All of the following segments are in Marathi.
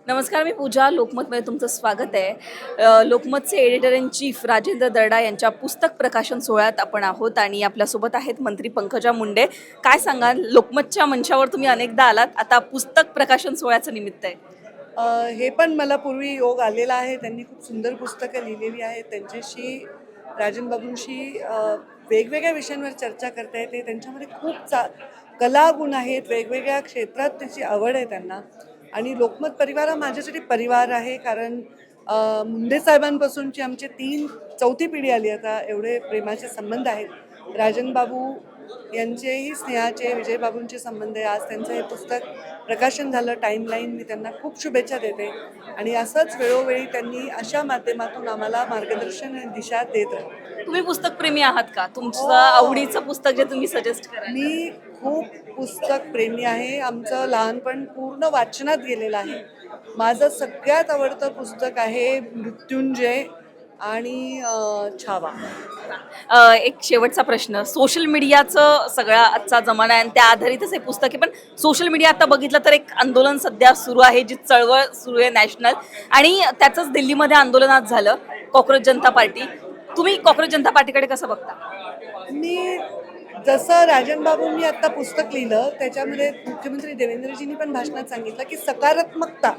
नमस्कार, मी पूजा. लोकमतमध्ये तुमचं स्वागत आहे. लोकमतचे एडिटर इन चीफ राजेंद्र दर्डा यांच्या पुस्तक प्रकाशन सोहळ्यात आपण आहोत आणि आपल्यासोबत आहेत मंत्री पंकजा मुंडे. काय सांगाल, लोकमतच्या मंचावर तुम्ही अनेकदा आलात, आता पुस्तक प्रकाशन सोहळ्याचं निमित्त आहे. हे पण मला पूर्वी योग आलेला आहे. त्यांनी खूप सुंदर पुस्तकं लिहिलेली आहेत. त्यांच्याशी राजन बाबूंशी वेगवेगळ्या विषयांवर चर्चा करता येते. त्यांच्यामध्ये खूप कलागुण आहेत. वेगवेगळ्या क्षेत्रात त्याची आवड आहे त्यांना. आणि लोकमत परिवार हा माझ्यासाठी परिवार आहे. कारण मुंडे साहेबांपासूनची आमची चौथी पिढी आली आता. एवढे प्रेमाचे संबंध आहेत. राजन बाबू यांचेही स्नेहाचे, विजयबाबूंचे संबंध आहे. आज त्यांचं हे पुस्तक प्रकाशन झालं, टाईमलाईन. मी त्यांना खूप शुभेच्छा देते आणि असंच वेळोवेळी त्यांनी अशा माध्यमातून आम्हाला मार्गदर्शन आणि दिशा देत राहतात. तुम्ही पुस्तक प्रेमी आहात का? तुमचं आवडीचं पुस्तक जे तुम्ही सजेस्ट करा. मी खूप पुस्तक प्रेमी आहे. आमचं लहानपण पूर्ण वाचनात गेलेलं आहे. माझं सगळ्यात आवडतं पुस्तक आहे मृत्युंजय आणि छावा. एक शेवटचा प्रश्न. सोशल मीडियाचं सगळा आजचा जमाना आहे आणि त्या आधारितच हे पुस्तक आहे. पण सोशल मीडिया आता बघितलं तर एक आंदोलन सध्या सुरू आहे, जी चळवळ सुरू आहे नॅशनल, आणि त्याचंच दिल्लीमध्ये आंदोलनात झालं कॉक्रोच जनता पार्टी. तुम्ही कॉक्रोच जनता पार्टीकडे कसं बघता? मी जसं राजन बाबूंनी आता पुस्तक लिहिलं त्याच्यामध्ये मुख्यमंत्री देवेंद्रजींनी पण भाषणात सांगितलं की सकारात्मकता,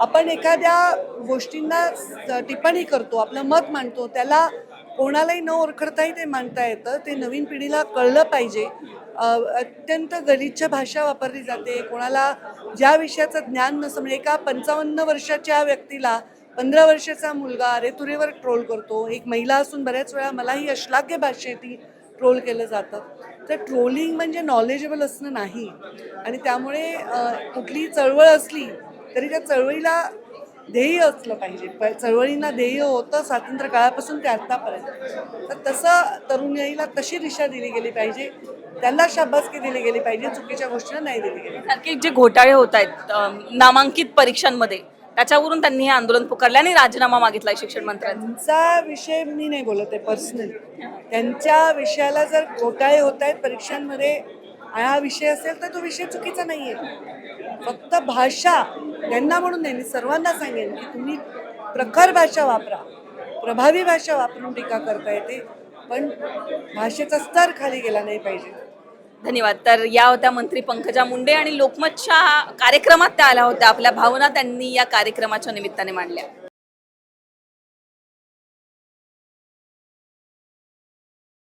आपण एखाद्या गोष्टींना टिप्पणी करतो, आपलं मत मांडतो, त्याला कोणालाही न ओरखडताही ते मांडता येतं. ते नवीन पिढीला कळलं पाहिजे. अत्यंत गलिच्छ भाषा वापरली जाते. कोणाला ज्या विषयाचं ज्ञान नसतं, म्हणजे एका 55 वर्षाच्या व्यक्तीला 15 वर्षाचा मुलगा रेतुरेवर ट्रोल करतो. एक महिला असून बऱ्याच वेळा मलाही अश्लाघ्य भाषेत ट्रोल केलं जातं. तर ट्रोलिंग म्हणजे नॉलेजेबल असणं नाही. आणि त्यामुळे कुठलीही चळवळ असली तरी त्या चळवळीला ध्येय असलं पाहिजे. चळवळींना ध्येय होतं स्वातंत्र्य काळापासून ते आत्तापर्यंत. तर तसं तरुणाईला तशी दिशा दिली गेली पाहिजे, त्यांना शाबासकी दिली गेली पाहिजे, चुकीच्या गोष्टींना नाही दिली गेली. सारखे जे घोटाळे होत आहेत नामांकित परीक्षांमध्ये, त्याच्यावरून त्यांनी हे आंदोलन पुकारले आणि राजीनामा मागितलाय शिक्षण मंत्र्यांचा. त्यांचा विषय मी नाही बोलत आहे पर्सनली. त्यांच्या विषयाला जर घोटाळे होत आहेत परीक्षांमध्ये, हा विषय असेल तर तो विषय चुकीचा नाही आहे. फक्त भाषा त्यांना म्हणून नाही, मी सर्वांना सांगेन की तुम्ही प्रखर भाषा वापरा, प्रभावी भाषा वापरून टीका करता येते, पण भाषेचा स्तर खाली गेला नाही पाहिजे. धन्यवाद. तर या होत्या मंत्री पंकजा मुंडे आणि लोकमतच्या कार्यक्रमात त्या आल्या होत्या. आपल्या भावना त्यांनी या कार्यक्रमाच्या निमित्ताने मांडल्या.